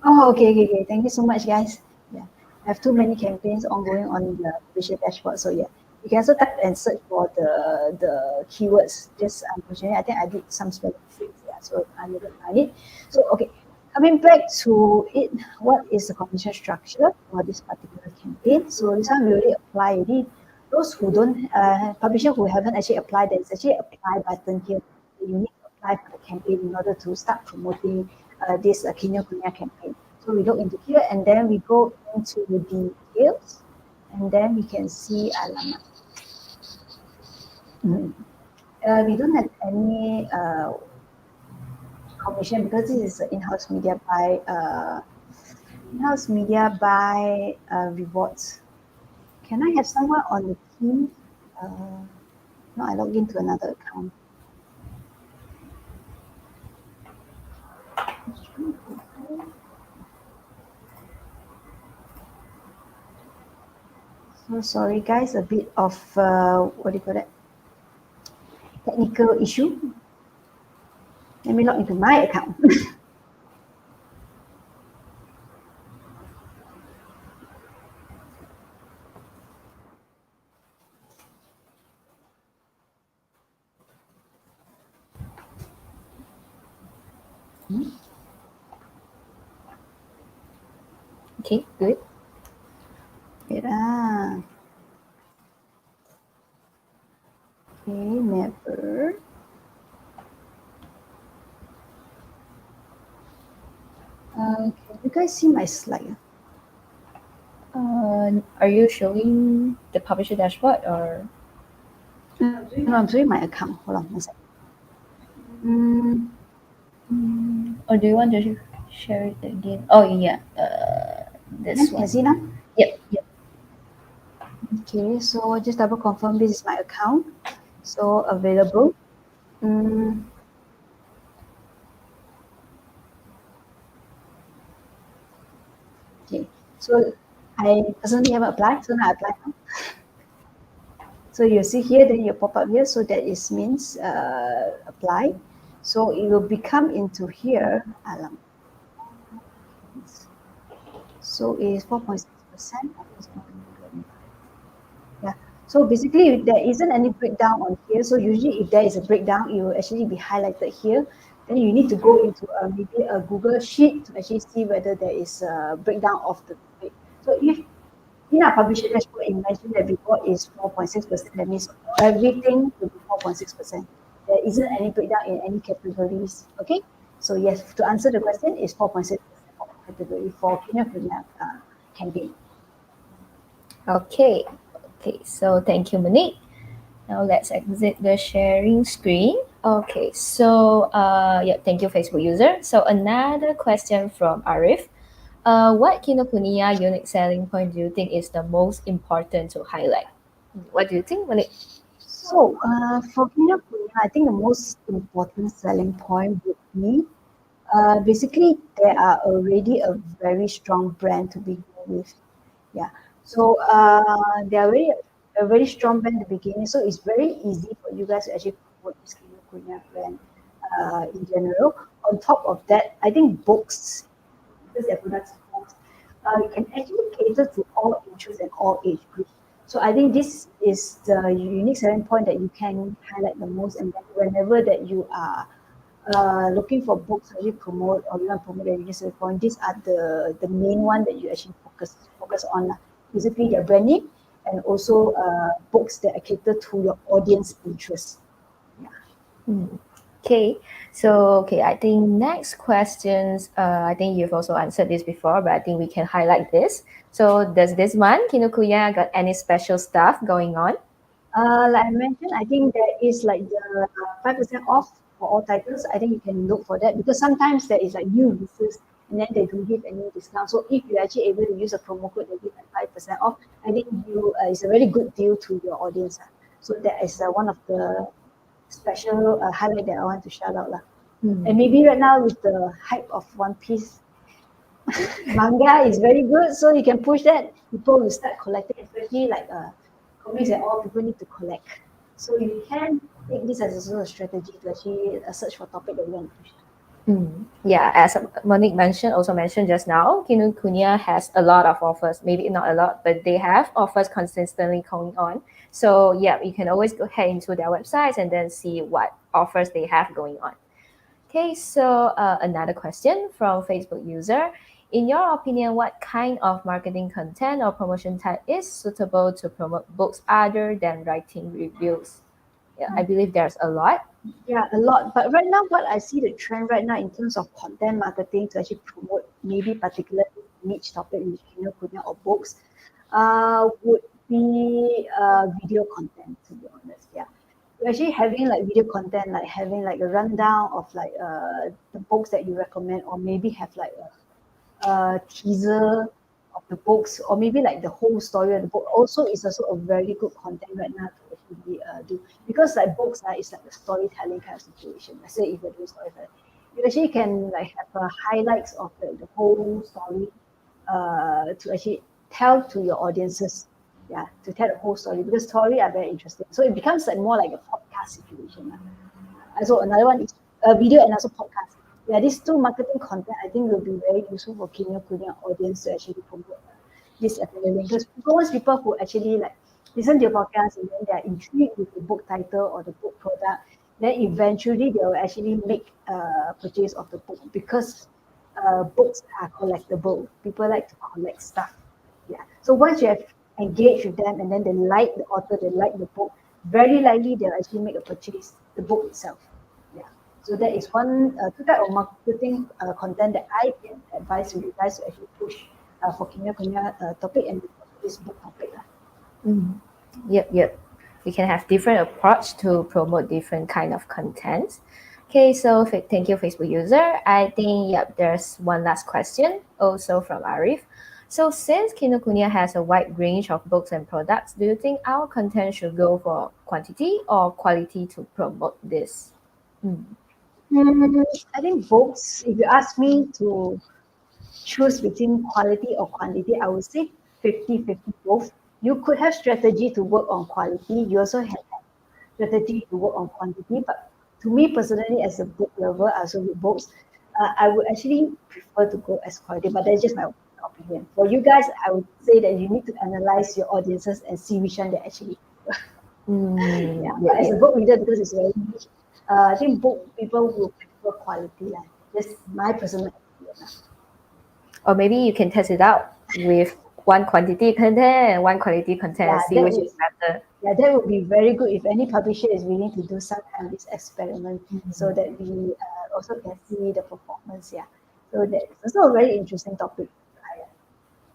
Oh, okay. Thank you so much, guys. Yeah, I have too many campaigns ongoing on the visual dashboard. So yeah, you can also type and search for the keywords. Just unfortunately, I think I did some spelling mistakes. Yeah, so I never find it. So okay, coming back to it, what is the commission structure for this particular campaign? So this one we already apply already. Those who don't, publisher who haven't actually applied, there's actually apply button here. You need to apply for the campaign in order to start promoting this Kinokuniya campaign. So we look into here and then we go into the details and then we can see alamat. We don't have any commission because this is in-house media by rewards. Can I have someone on the team? No, I log into another account. So sorry guys, a bit of what do you call that? Technical issue. Let me log into my account. Okay, good. Wait, okay, never. Can you guys see my slide? Are you showing the publisher dashboard or? No, I'm showing my account. Hold on one second. Or do you want to share it again? Oh yeah, this Can one. you see now? Yep. Okay, so just double confirm this is my account. So available. Okay, so I personally haven't applied, so now I apply now. So you see here, then you pop up here, so that is means apply. So it will become into here. So it is 4.6%. Yeah. So basically, if there isn't any breakdown on here. So usually, if there is a breakdown, it will actually be highlighted here. Then you need to go into maybe a Google sheet to actually see whether there is a breakdown of the topic. So if in our publisher dashboard, it mentioned that report is 4.6%. That means everything will be 4.6%. There isn't any breakdown in any categories. Okay. So yes, to answer the question, is 4.6% of category for Kinokuniya campaign. Okay. Okay. So thank you, Monique. Now let's exit the sharing screen. Okay, so yeah, thank you, Facebook user. So another question from Arif. What Kinokuniya unique selling point do you think is the most important to highlight? What do you think, Monique? So for Kinokuniya, I think the most important selling point would be basically there are already a very strong brand to begin with. Yeah. So they are very a very strong brand at the beginning. So it's very easy for you guys to actually promote this Kinokuniya brand in general. On top of that, I think books, because their products are books, you can actually cater to all interests and all age groups. So I think this is the unique selling point that you can highlight the most. And then whenever that you are looking for books that you promote or you want to promote the unique selling point, these are the main one that you actually focus on. Basically, their branding and also books that cater to your audience interests. Okay, so okay, I think next questions. I think you've also answered this before, but I think we can highlight this. So does this one Kinokuniya got any special stuff going on? Like I mentioned, I think there is like the 5% off for all titles. I think you can look for that because sometimes there is like new releases and then they don't give any discount. So if you're actually able to use a promo code that gives like 5% off, I think you it's a very good deal to your audience. So that is one of the special highlight that I want to shout out. And maybe right now with the hype of One Piece, manga is very good, so you can push that. People will start collecting, especially like comics that all people need to collect. So you can take this as a sort of strategy to actually search for topic that you want to push. Yeah, as Monique also mentioned just now, Kinokuniya has a lot of offers. Maybe not a lot, but they have offers consistently going on. So yeah, you can always go ahead into their websites and then see what offers they have going on. Okay, so another question from Facebook user. In your opinion, what kind of marketing content or promotion type is suitable to promote books other than writing reviews? Yeah, I believe there's a lot. Yeah, a lot. But right now, what I see the trend right now in terms of content marketing to actually promote maybe particular niche topic, which Kinokuniya or books, would be video content. To be honest, yeah. We're actually having like video content, like having like a rundown of like the books that you recommend, or maybe have like a teaser of the books, or maybe like the whole story of the book. Also, is also a very good content right now to actually do because like books is like a storytelling kind of situation. Let's say if you're doing storytelling, you actually can like have highlights of the whole story to actually tell to your audiences. Yeah, to tell the whole story because story are very interesting. So it becomes like more like a podcast situation. So another one is video and also podcast. Yeah, these two marketing content I think will be very useful for Kinokuniya audience to actually promote this appealing because once people who actually like listen to your podcast and then they are intrigued with the book title or the book product, then eventually they will actually make a purchase of the book because books are collectible. People like to collect stuff. Yeah. So once you have engaged with them and then they like the author, they like the book, very likely they'll actually make a purchase the book itself. Yeah. So that is one two type of marketing content that I can advise you guys to actually push for Kinokuniya topic and this book topic. Yep. We can have different approach to promote different kind of content. Okay, so thank you, Facebook user. I think, yep, there's one last question also from Arif. So since Kinokuniya has a wide range of books and products, do you think our content should go for quantity or quality to promote this? Mm. I think books, if you ask me to choose between quality or quantity, I would say 50-50 both. You could have strategy to work on quality. You also have strategy to work on quantity. But to me personally, as a book lover, I also read books. I would actually prefer to go as quality, but that's just my opinion. For you guys, I would say that you need to analyze your audiences and see which one they actually. Yeah, Yeah, but as yeah. a book reader, because it's very niche, I think book people will prefer quality. Lah. That's my personal opinion. Lah. Or maybe you can test it out with one quantity content and one quality content Yeah, and see that which would is better. yeah, that would be very good if any publisher is willing to do some kind of this experiment so Mhm. that we also can see the performance. Yeah, so that's also a very interesting topic.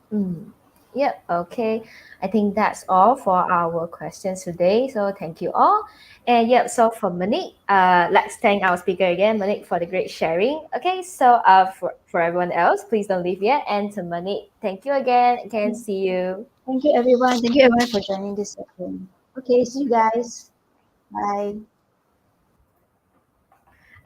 Mm. Yep, okay. I think that's all for our questions today. So thank you all. And yep, so for Monique, let's thank our speaker again, Monique, for the great sharing. Okay, so for everyone else, please don't leave yet. And to Monique, thank you again. Can see you. Thank you, everyone. Thank you, everyone, for joining this session. Okay, see you guys. Bye.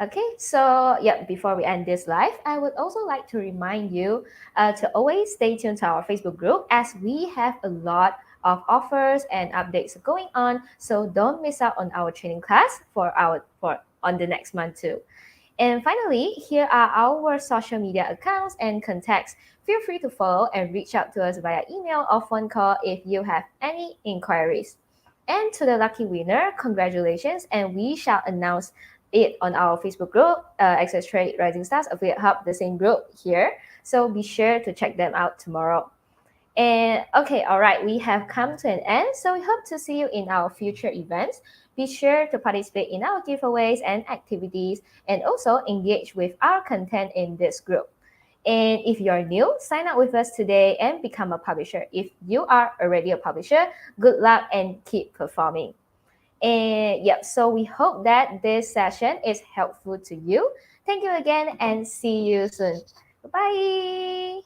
Okay, so yeah, before we end this live, I would also like to remind you to always stay tuned to our Facebook group as we have a lot of offers and updates going on. So don't miss out on our training class for on the next month too. And finally, here are our social media accounts and contacts. Feel free to follow and reach out to us via email or phone call if you have any inquiries. And to the lucky winner, congratulations, and we shall announce it on our Facebook group, Access Trade Rising Stars Affiliate Hub, the same group here. So be sure to check them out tomorrow. And okay, all right, we have come to an end. So we hope to see you in our future events. Be sure to participate in our giveaways and activities and also engage with our content in this group. And if you're new, sign up with us today and become a publisher. If you are already a publisher, good luck and keep performing. And yep, so we hope that this session is helpful to you. Thank you again and see you soon. Bye.